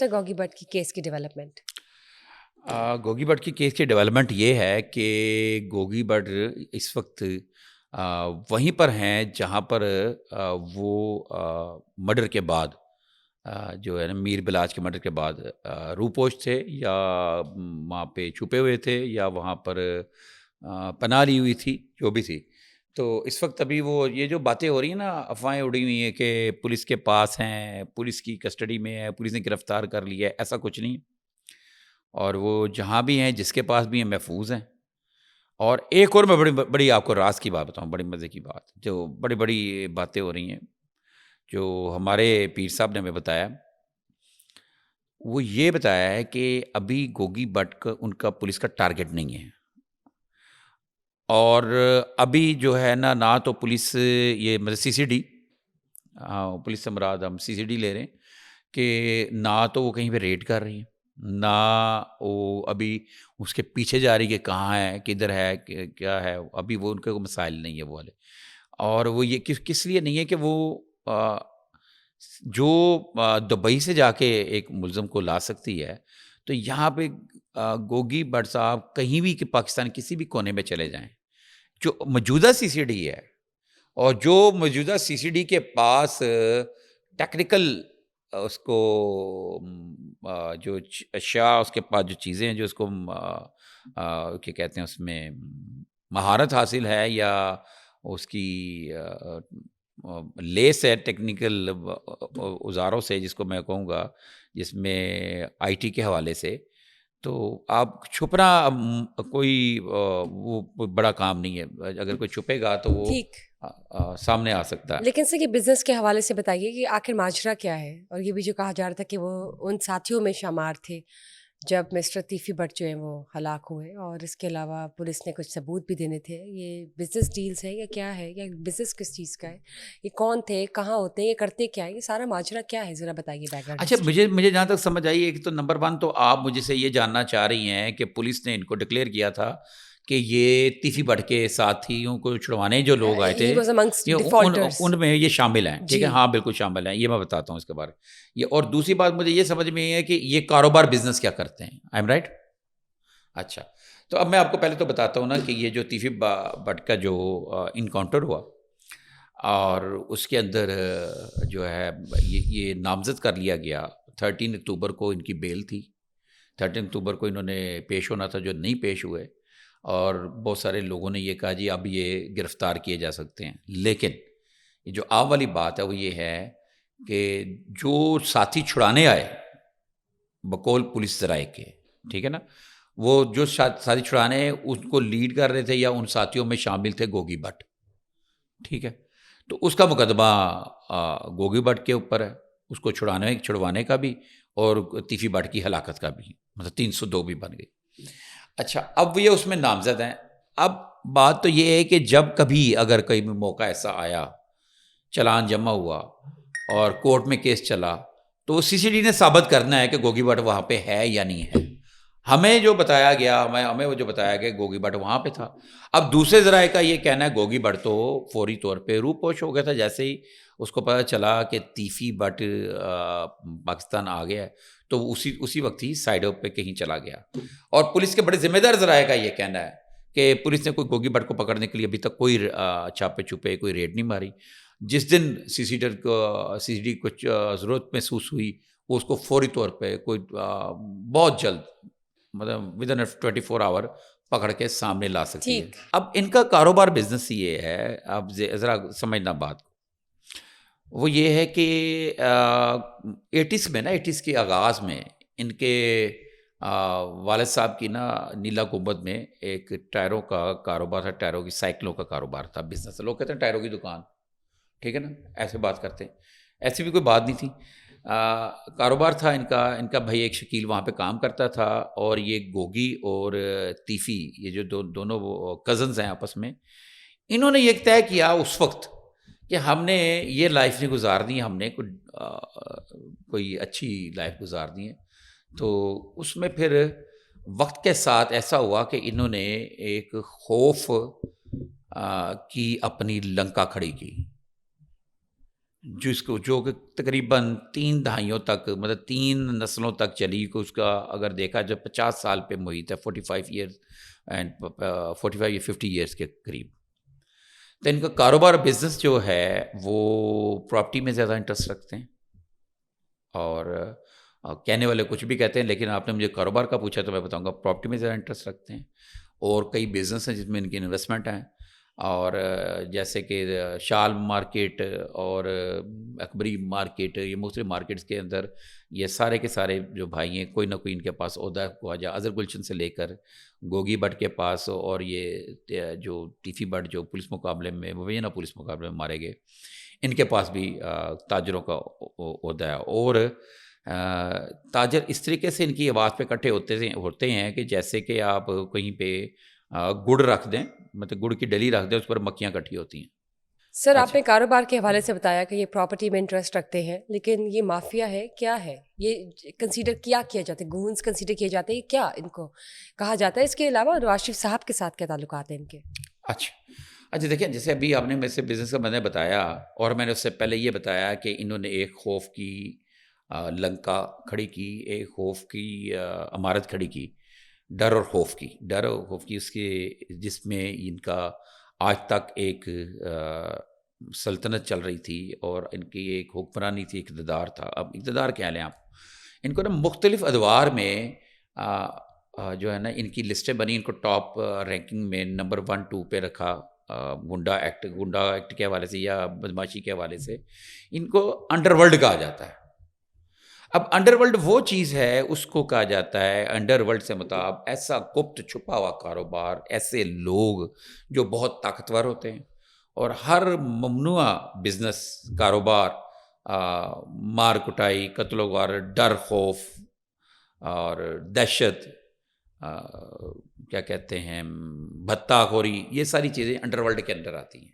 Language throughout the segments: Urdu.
گوگی بٹ کی کیس کی ڈیولپمنٹ؟ گوگی بٹ کی کیس کی ڈیولپمنٹ یہ ہے کہ گوگی بٹ اس وقت وہیں پر ہیں جہاں پر وہ مرڈر کے بعد جو ہے نا میر بلاج کے مرڈر کے بعد روپوش تھے، یا وہاں پہ چھپے ہوئے تھے، یا وہاں پر پناہ لی ہوئی تھی، جو بھی تھی. تو اس وقت ابھی وہ یہ جو باتیں ہو رہی ہیں نا، افواہیں اڑی ہوئی ہیں کہ پولیس کے پاس ہیں، پولیس کی کسٹڈی میں ہے، پولیس نے گرفتار کر لیا ہے، ایسا کچھ نہیں. اور وہ جہاں بھی ہیں، جس کے پاس بھی ہیں، محفوظ ہیں. اور ایک اور میں بڑی بڑی آپ کو راز کی بات بتاؤں، بڑی مزے کی بات، جو بڑی بڑی باتیں ہو رہی ہیں، جو ہمارے پیر صاحب نے ہمیں بتایا. وہ یہ بتایا ہے کہ ابھی گوگی بٹ کا ان کا پولیس کا ٹارگٹ نہیں ہے. اور ابھی جو ہے نا، نہ تو پولیس یہ مطلب سی سی ڈی، پولیس سے مراد ہم سی سی ڈی لے رہے ہیں، کہ نہ تو وہ کہیں پہ ریڈ کر رہی ہیں، نہ وہ ابھی اس کے پیچھے جا رہی کہ کہاں ہے، کدھر ہے، کیا ہے. ابھی وہ ان کے کوئی مسائل نہیں ہے وہ والے. اور وہ یہ کس لیے نہیں ہے کہ وہ جو دبئی سے جا کے ایک ملزم کو لا سکتی ہے، تو یہاں پہ گوگی بٹ صاحب کہیں بھی کہ پاکستان کسی بھی کونے میں چلے جائیں، جو موجودہ سی سی ڈی ہے، اور جو موجودہ سی سی ڈی کے پاس ٹیکنیکل اس کو جو اشیاء اس کے پاس جو چیزیں ہیں جو اس کو کیا کہتے ہیں اس میں مہارت حاصل ہے، یا اس کی لیس ہے ٹیکنیکل اوزاروں سے، جس کو میں کہوں گا، جس میں آئی ٹی کے حوالے سے. تو آپ چھپنا کوئی وہ بڑا کام نہیں ہے. اگر کوئی چھپے گا تو وہ ٹھیک، سامنے آ سکتا ہے. لیکن سر یہ بزنس کے حوالے سے بتائیے کہ آخر ماجرا کیا ہے. اور یہ بھی جو کہا جا رہا تھا کہ وہ ان ساتھیوں میں شمار تھے جب مسٹر تیفی بٹ جو ہیں وہ ہلاک ہوئے، اور اس کے علاوہ پولیس نے کچھ ثبوت بھی دینے تھے. یہ بزنس ڈیلز ہے یا کیا ہے، یا بزنس کس چیز کا ہے؟ یہ کون تھے، کہاں ہوتے ہیں، یہ کرتے کیا ہے، یہ سارا ماجرا کیا ہے، ذرا بتائیے بیک گراؤنڈ اچھا، ہسٹری. مجھے جہاں تک سمجھ آئی ہے کہ تو نمبر 1 تو آپ مجھے سے یہ جاننا چاہ رہی ہیں کہ پولیس نے ان کو ڈکلیئر کیا تھا کہ یہ تیفی بٹ کے ساتھیوں کو چھڑوانے جو لوگ آئے تھے، ہی واز امنگسٹ یہ ڈیفالٹرز. ان میں یہ شامل ہیں. ٹھیک جی، ہے، ہاں بالکل شامل ہیں. یہ میں بتاتا ہوں اس کے بارے میں. اور دوسری بات مجھے یہ سمجھ میں ہے کہ یہ کاروبار بزنس کیا کرتے ہیں. I am right? اچھا، تو اب میں آپ کو پہلے تو بتاتا ہوں نا کہ یہ جو تیفی بٹ کا جو انکاؤنٹر ہوا، اور اس کے اندر جو ہے یہ نامزد کر لیا گیا. 13 اکتوبر کو ان کی بیل تھی. 13 اکتوبر کو انہوں نے پیش ہونا تھا، جو نہیں پیش ہوئے. اور بہت سارے لوگوں نے یہ کہا جی اب یہ گرفتار کیے جا سکتے ہیں. لیکن یہ جو آپ والی بات ہے وہ یہ ہے کہ جو ساتھی چھڑانے آئے بقول پولیس ذرائع کے، ٹھیک ہے نا، وہ جو ساتھی چھڑانے ان کو لیڈ کر رہے تھے، یا ان ساتھیوں میں شامل تھے گوگی بٹ. ٹھیک ہے، تو اس کا مقدمہ گوگی بٹ کے اوپر ہے، اس کو چھڑوانے کا بھی، اور تیفی بٹ کی ہلاکت کا بھی، مطلب 302 بھی بن گئی. اچھا، اب یہ اس میں نامزد ہیں. اب بات تو یہ ہے کہ جب کبھی اگر کوئی موقع ایسا آیا، چلان جمع ہوا اور کورٹ میں کیس چلا، تو سی سی ڈی نے ثابت کرنا ہے کہ گوگی بٹ وہاں پہ ہے یا نہیں ہے. ہمیں جو بتایا گیا، ہمیں وہ جو بتایا گیا گوگی بٹ وہاں پہ تھا. اب دوسرے ذرائع کا یہ کہنا ہے گوگی بٹ تو فوری طور پہ روپوش ہو گیا تھا جیسے ہی اس کو پتہ چلا کہ تیفی بٹ پاکستان آ گیا ہے، تو اسی وقت ہی سائڈوں پہ کہیں چلا گیا. اور پولیس کے بڑے ذمہ دار ذرائع کا یہ کہنا ہے کہ پولیس نے کوئی گوگی بٹ کو پکڑنے کے لیے ابھی تک کوئی چھاپے چھپے کوئی ریڈ نہیں ماری. جس دن سی سی ڈی کو ضرورت محسوس ہوئی، وہ اس کو فوری طور پہ کوئی بہت جلد، مطلب ود ان 24 آور پکڑ کے سامنے لا سکتی ہے. ٹھیک. اب ان کا کاروبار بزنس یہ ہے، اب ذرا سمجھنا بات کو، وہ یہ ہے کہ 80s میں نا، 80s کے آغاز میں ان کے والد صاحب کی نا نیلا گنبد میں ایک ٹائروں کا کاروبار تھا، ٹائروں کی سائیکلوں کا کاروبار تھا، بزنس. لوگ کہتے ہیں ٹائروں کی دکان، ٹھیک ہے نا، ایسے بات کرتے ہیں. ایسی بھی کوئی بات نہیں تھی. کاروبار تھا ان کا بھائی ایک شکیل وہاں پہ کام کرتا تھا، اور یہ گوگی اور تیفی، یہ جو دونوں کزنز ہیں آپس میں، انہوں نے یہ طے کیا اس وقت کہ ہم نے یہ لائف نہیں گزارنی، ہم نے کوئی اچھی لائف گزارنی ہے. تو اس میں پھر وقت کے ساتھ ایسا ہوا کہ انہوں نے ایک خوف کی اپنی لنکا کھڑی کی. جس کو جو کہ تقریباً 3 دہائیوں تک مطلب 3 نسلوں تک چلی کہ اس کا اگر دیکھا جب 50 سال پہ محیط ہے 45 ایئرز اینڈ 45 یا 50 ایئرس کے قریب. تو ان کا کاروبار بزنس جو ہے وہ پراپرٹی میں زیادہ انٹرسٹ رکھتے ہیں. اور کہنے والے کچھ بھی کہتے ہیں لیکن آپ نے مجھے کاروبار کا پوچھا تو میں بتاؤں گا پراپرٹی میں زیادہ انٹرسٹ رکھتے ہیں. اور کئی بزنس ہیں جس میں ان کی انویسٹمنٹ ہیں. اور جیسے کہ شال مارکیٹ اور اکبری مارکیٹ، یہ مختلف مارکیٹس کے اندر یہ سارے کے سارے جو بھائی ہیں کوئی نہ کوئی ان کے پاس عہدہ خواجہ اظہر گلشن سے لے کر گوگی بٹ کے پاس، اور یہ جو ٹیفی بٹ جو پولیس مقابلے میں مبینہ پولیس مقابلے میں مارے گئے، ان کے پاس بھی تاجروں کا عہدہ ہے. اور تاجر اس طریقے سے ان کی آواز پہ اکٹھے ہوتے ہیں کہ جیسے کہ آپ کہیں پہ گڑ رکھ دیں، مطلب گڑ کی ڈلی رکھ دیں، اس پر مکھیاں اکٹھی ہوتی ہیں. سر آپ اچھا نے کاروبار کے حوالے سے بتایا کہ یہ پراپرٹی میں انٹرسٹ رکھتے ہیں، لیکن یہ مافیا ہے کیا ہے؟ یہ کنسیڈر کیا جاتا ہے؟ گونز کنسیڈر کیے جاتے ہیں کیا ان کو کہا جاتا ہے؟ اس کے علاوہ نواز شریف صاحب کے ساتھ کیا تعلقات ہیں ان کے؟ اچھا دیکھیں، جیسے ابھی آپ نے میرے سے بزنس کا میں نے بتایا، اور میں نے اس سے پہلے یہ بتایا کہ انہوں نے ایک خوف کی لنکا کھڑی کی، ایک خوف کی عمارت کھڑی کی، ڈر اور خوف کی اس کے جس میں ان کا آج تک ایک سلطنت چل رہی تھی اور ان کی ایک حکمرانی تھی، اقتدار تھا. اب اقتدار کہہ لیں آپ، ان کو نا مختلف ادوار میں جو ہے نا ان کی لسٹیں بنی، ان کو ٹاپ رینکنگ میں نمبر 1 2 پہ رکھا. گنڈا ایکٹ کے حوالے سے یا بدماشی کے حوالے سے ان کو انڈر ورلڈ کہا جاتا ہے. اب انڈر ورلڈ وہ چیز ہے، اس کو کہا جاتا ہے انڈر ورلڈ سے مطابق ایسا گپت چھپا ہوا کاروبار، ایسے لوگ جو بہت طاقتور ہوتے ہیں اور ہر ممنوع بزنس کاروبار، مار کٹائی، قتل و غارت، ڈر خوف اور دہشت، کیا کہتے ہیں بھتہ خوری، یہ ساری چیزیں انڈر ورلڈ کے اندر آتی ہیں.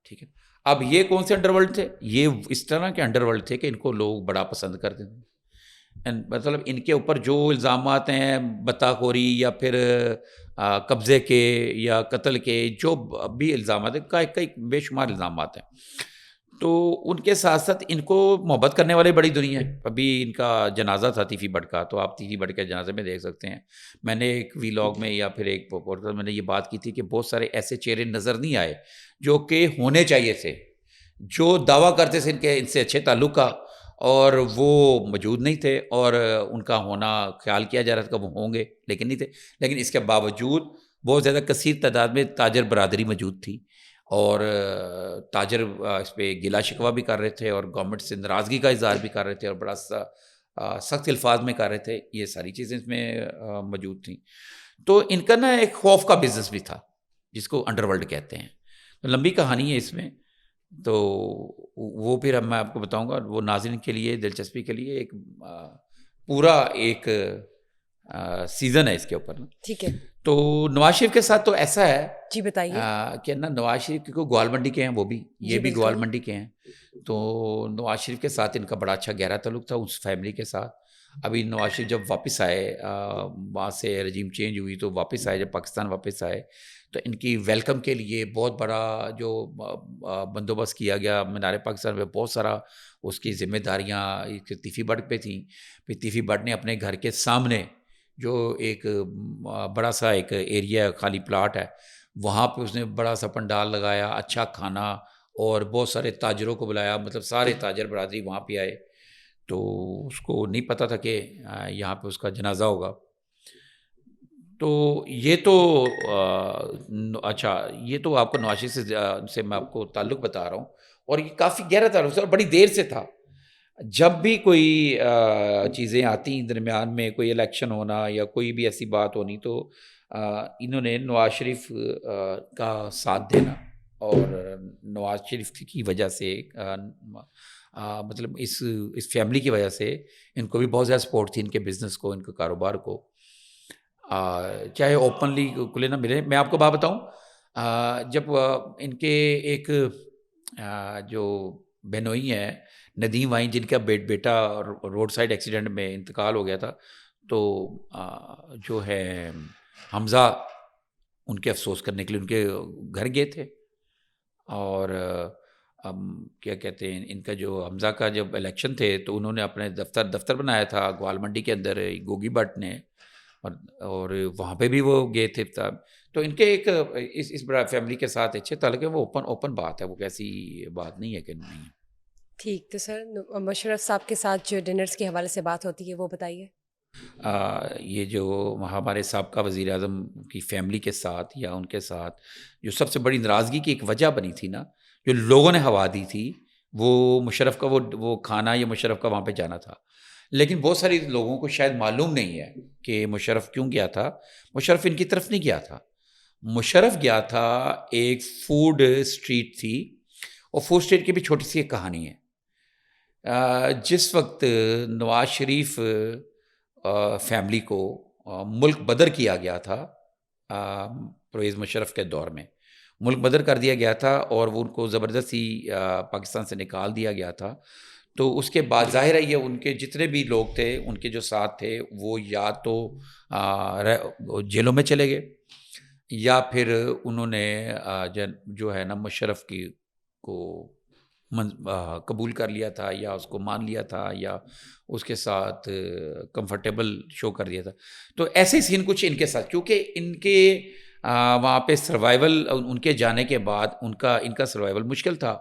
ٹھیک ہے. اب یہ کون سے انڈر ورلڈ تھے؟ یہ اس طرح کے انڈر ورلڈ تھے کہ ان کو لوگ بڑا پسند کرتے تھے. مطلب ان کے اوپر جو الزامات ہیں بتہ خوری یا پھر قبضے کے یا قتل کے، جو بھی الزامات ہیں، کئی بے شمار الزامات ہیں، تو ان کے ساتھ ساتھ ان کو محبت کرنے والے بڑی دنیا ہے. ابھی ان کا جنازہ تھا تیفی بٹ کا، تو آپ تیفی بٹ کے جنازے میں دیکھ سکتے ہیں. میں نے ایک ویلاگ میں یا پھر ایک پوڈکاسٹ میں نے یہ بات کی تھی کہ بہت سارے ایسے چہرے نظر نہیں آئے جو کہ ہونے چاہیے تھے، جو دعویٰ کرتے تھے ان سے اچھے تعلق کا، اور وہ موجود نہیں تھے، اور ان کا ہونا خیال کیا جا رہا تھا کہ وہ ہوں گے لیکن نہیں تھے. لیکن اس کے باوجود بہت زیادہ کثیر تعداد میں تاجر برادری موجود تھی، اور تاجر اس پہ گلا شکوہ بھی کر رہے تھے اور گورنمنٹ سے ناراضگی کا اظہار بھی کر رہے تھے اور بڑا سخت الفاظ میں کر رہے تھے. یہ ساری چیزیں اس میں موجود تھیں. تو ان کا نا ایک خوف کا بزنس بھی تھا جس کو انڈر ورلڈ کہتے ہیں. لمبی کہانی ہے اس میں، تو وہ پھر اب میں آپ کو بتاؤں گا. وہ ناظرین کے لیے دلچسپی کے لیے ایک پورا ایک سیزن ہے اس کے اوپر. ٹھیک ہے. تو نواز شریف کے ساتھ تو ایسا ہے جی بتائیے. کہ نا نواز شریف کیونکہ گوال منڈی کے ہیں، وہ بھی یہ جی بھی گوال بالکل. منڈی کے ہیں، تو نواز شریف کے ساتھ ان کا بڑا اچھا گہرا تعلق تھا اس فیملی کے ساتھ. ابھی نواز شریف جب واپس آئے، وہاں سے رجیم چینج ہوئی تو واپس آئے، جب پاکستان واپس آئے تو ان کی ویلکم کے لیے بہت بڑا جو بندوبست کیا گیا مینار پاکستان میں. بہت سارا اس کی ذمہ داریاں تیفی بٹ پہ تھیں. پھر تیفی بٹ نے اپنے گھر کے سامنے جو ایک بڑا سا ایک ایریا خالی پلاٹ ہے، وہاں پہ اس نے بڑا سا پنڈال لگایا، اچھا کھانا، اور بہت سارے تاجروں کو بلایا، مطلب سارے تاجر برادری وہاں پہ آئے. تو اس کو نہیں پتہ تھا کہ یہاں پہ اس کا جنازہ ہوگا. تو یہ تو اچھا، یہ تو آپ کو نواز شریف سے میں آپ کو تعلق بتا رہا ہوں، اور یہ کافی گہرا تعلق تھا اور بڑی دیر سے تھا. جب بھی کوئی چیزیں آتی درمیان میں، کوئی الیکشن ہونا یا کوئی بھی ایسی بات ہونی، تو انہوں نے نواز شریف کا ساتھ دینا، اور نواز شریف کی وجہ سے مطلب اس فیملی کی وجہ سے ان کو بھی بہت زیادہ سپورٹ تھی، ان کے بزنس کو، ان کے کاروبار کو، چاہے اوپنلی کھلے نہ ملے. میں آپ کو بات بتاؤں، جب ان کے ایک جو بہنوئی ہیں ندیم وائن، جن کا بیٹا روڈ سائڈ ایکسیڈنٹ میں انتقال ہو گیا تھا، تو جو ہے حمزہ ان کے افسوس کرنے کے لیے ان کے گھر گئے تھے، اور کیا کہتے ہیں ان کا جو حمزہ کا جب الیکشن تھے تو انہوں نے اپنے دفتر بنایا تھا گوال منڈی کے اندر گوگی بٹ نے، اور وہاں پہ بھی وہ گئے تھے تو ان کے ایک اس بڑا فیملی کے ساتھ اچھے تعلق ہے، وہ اوپن بات ہے، وہ کیسی بات نہیں ہے کہ نہیں ہے۔ ٹھیک، تو سر مشرف صاحب کے ساتھ جو ڈنرس کے حوالے سے بات ہوتی ہے وہ بتائیے۔ یہ جو ہمارے سابقہ وزیر اعظم کی فیملی کے ساتھ یا ان کے ساتھ جو سب سے بڑی ناراضگی کی ایک وجہ بنی تھی نا، جو لوگوں نے ہوا دی تھی، وہ مشرف کا وہ کھانا یا مشرف کا وہاں پہ جانا تھا، لیکن بہت ساری لوگوں کو شاید معلوم نہیں ہے کہ مشرف کیوں گیا تھا۔ مشرف ان کی طرف نہیں گیا تھا، مشرف گیا تھا ایک فوڈ اسٹریٹ تھی، اور فوڈ اسٹریٹ کی بھی چھوٹی سی ایک کہانی ہے۔ جس وقت نواز شریف فیملی کو ملک بدر کیا گیا تھا، پرویز مشرف کے دور میں ملک بدر کر دیا گیا تھا، اور وہ ان کو زبردستی پاکستان سے نکال دیا گیا تھا، تو اس کے بعد ظاہر ہے یہ ان کے جتنے بھی لوگ تھے ان کے جو ساتھ تھے وہ یا تو جیلوں میں چلے گئے، یا پھر انہوں نے جو ہے نا مشرف کی کو قبول کر لیا تھا، یا اس کو مان لیا تھا، یا اس کے ساتھ کمفرٹیبل شو کر دیا تھا۔ تو ایسے سین کچھ ان کے ساتھ، کیونکہ ان کے وہاں پہ سروائیول، ان کے جانے کے بعد ان کا سروائیول مشکل تھا،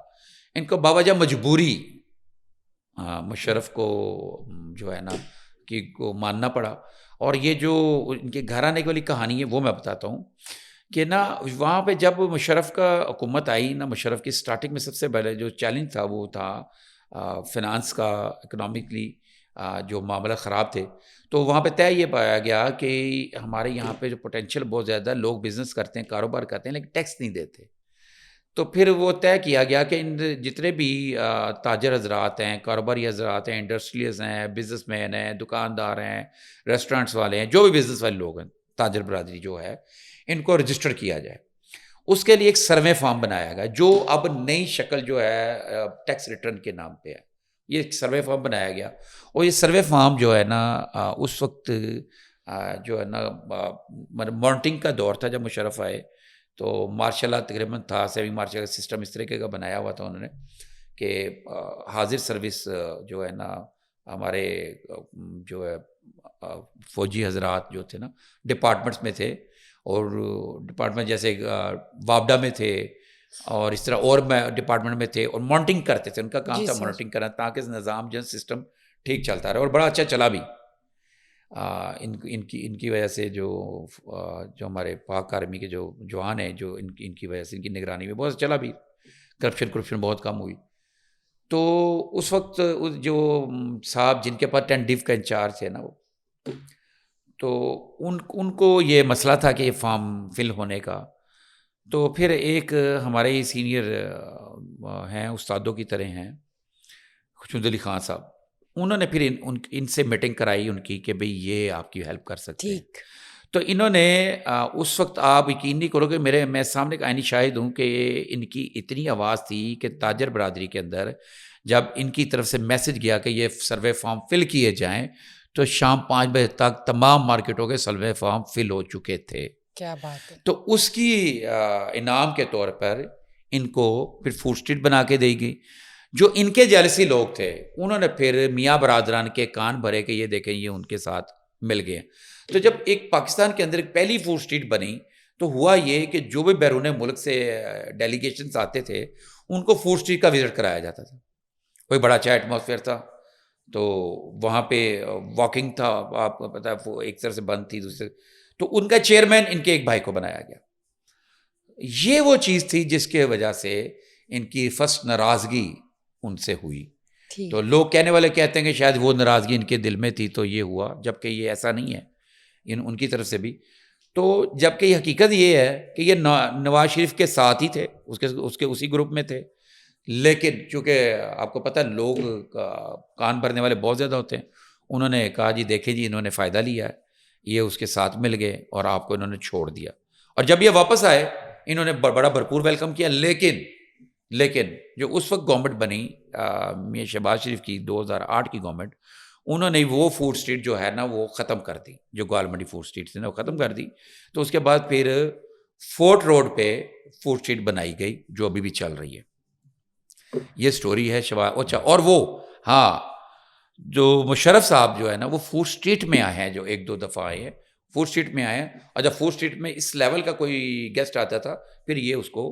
ان کو باوجہ مجبوری مشرف کو جو ہے نا کہ کو ماننا پڑا۔ اور یہ جو ان کے گھر آنے والی کہانی ہے وہ میں بتاتا ہوں کہ نا وہاں پہ جب مشرف کا حکومت آئی نا، مشرف کی سٹارٹنگ میں سب سے پہلے جو چیلنج تھا وہ تھا فنانس کا، اکنامکلی جو معاملہ خراب تھے، تو وہاں پہ طے یہ پایا گیا کہ ہمارے یہاں پہ جو پوٹینشیل بہت زیادہ لوگ بزنس کرتے ہیں، کاروبار کرتے ہیں، لیکن ٹیکس نہیں دیتے۔ تو پھر وہ طے کیا گیا کہ ان جتنے بھی تاجر حضرات ہیں، کاروباری حضرات ہیں، انڈسٹریز ہیں، بزنس مین ہیں، دکاندار ہیں، ریسٹورینٹس والے ہیں، جو بھی بزنس والے لوگ ہیں، تاجر برادری جو ہے، ان کو رجسٹر کیا جائے۔ اس کے لیے ایک سروے فارم بنایا گیا جو اب نئی شکل جو ہے ٹیکس ریٹرن کے نام پہ ہے، یہ ایک سروے فارم بنایا گیا، اور یہ سروے فارم جو ہے نا اس وقت جو ہے نا مانیٹرنگ کا دور تھا جب مشرف آئے، تو مارشل لا تقریباً تھا، سیمی مارشل کا سسٹم اس طریقے کا بنایا ہوا تھا انہوں نے کہ حاضر سروس جو ہے نا ہمارے جو ہے فوجی حضرات جو تھے نا ڈپارٹمنٹس میں تھے، اور ڈپارٹمنٹ جیسے وابڈا میں تھے، اور اس طرح اور ڈپارٹمنٹ میں تھے، اور مانیٹرنگ کرتے تھے، ان کا کام جی تھا سر۔ مانیٹرنگ کرنا تاکہ نظام جو سسٹم ٹھیک چلتا رہے، اور بڑا اچھا چلا بھی۔ ان کی وجہ سے جو ہمارے پاک آرمی کے جو جوان ہیں، جو ان کی وجہ سے ان کی نگرانی میں بہت چلا بھی، کرپشن بہت کم ہوئی۔ تو اس وقت جو صاحب جن کے پاس 10 ڈیو کا انچارج ہے نا، وہ تو ان کو یہ مسئلہ تھا کہ یہ فارم فل ہونے کا، تو پھر ایک ہمارے سینئر ہیں، استادوں کی طرح ہیں، خشنود علی خان صاحب، انہوں نے پھر ان سے میٹنگ کرائی ان کی کہ بھئی یہ آپ کی ہیلپ کر سکتے ہیں۔ ٹھیک۔ تو انہوں نے اس وقت آپ یقین نہیں کرو کہ میں سامنے کا عینی شاہد ہوں کہ ان کی اتنی آواز تھی کہ تاجر برادری کے اندر جب ان کی طرف سے میسج گیا کہ یہ سروے فارم فل کیے جائیں، تو شام 5 بجے تک تمام مارکیٹوں کے سروے فارم فل ہو چکے تھے۔ کیا بات ہے۔ تو اس کی انعام کے طور پر ان کو پھر فوڈ اسٹریٹ بنا کے دی گئی۔ جو ان کے جیلسی لوگ تھے انہوں نے پھر میاں برادران کے کان بھرے کہ یہ دیکھیں یہ ان کے ساتھ مل گئے۔ تو جب ایک پاکستان کے اندر ایک پہلی فوڈ اسٹریٹ بنی تو ہوا یہ کہ جو بھی بیرون ملک سے ڈیلیگیشنز آتے تھے ان کو فوڈ اسٹریٹ کا وزٹ کرایا جاتا تھا، کوئی بڑا اچھا ایٹماسفیئر تھا، تو وہاں پہ واکنگ تھا، آپ کو پتا ہے ایک طرف سے بند تھی دوسرے، تو ان کا چیئرمین ان کے ایک بھائی کو بنایا گیا۔ یہ وہ چیز تھی جس کے وجہ سے ان کی فرسٹ ناراضگی ان سے ہوئی۔ تو لوگ کہنے والے کہتے ہیں کہ شاید وہ ناراضگی ان کے دل میں تھی تو یہ ہوا، جبکہ یہ ایسا نہیں ہے ان کی طرف سے بھی۔ تو جبکہ یہ حقیقت یہ ہے کہ یہ نواز شریف کے ساتھ ہی تھے، اس کے اسی گروپ میں تھے، لیکن چونکہ آپ کو پتہ لوگ کان بھرنے والے بہت زیادہ ہوتے ہیں، انہوں نے کہا جی دیکھیں جی انہوں نے فائدہ لیا ہے، یہ اس کے ساتھ مل گئے اور آپ کو انہوں نے چھوڑ دیا۔ اور جب یہ واپس آئے انہوں نے بڑا بھرپور ویلکم کیا، لیکن جو اس وقت گورنمنٹ بنی میاں شہباز شریف کی 2008 کی گورنمنٹ، انہوں نے وہ فوڈ اسٹریٹ جو ہے نا وہ ختم کر دی، جو گوال منڈی فوڈ اسٹریٹ تھی نا وہ ختم کر دی۔ تو اس کے بعد پھر فورٹ روڈ پہ فوڈ اسٹریٹ بنائی گئی جو ابھی بھی چل رہی ہے۔ یہ سٹوری ہے اچھا. اور وہ ہاں جو مشرف صاحب جو ہے نا وہ فوڈ اسٹریٹ میں آئے ہیں, جو 1-2 دفعہ آئے ہیں فوڈ اسٹریٹ میں آئے ہیں, اور جب فوڈ اسٹریٹ میں اس لیول کا کوئی گیسٹ آتا تھا پھر یہ اس کو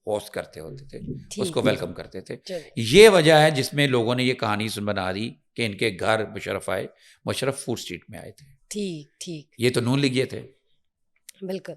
ہوسٹ کرتے ہوتے تھے, اس کو ویلکم کرتے تھے. یہ وجہ ہے جس میں لوگوں نے یہ کہانی بنا دی کہ ان کے گھر مشرف آئے, مشرف فوڈ اسٹریٹ میں آئے تھے. ٹھیک ٹھیک, یہ تو نون لیگیے تھے. بالکل.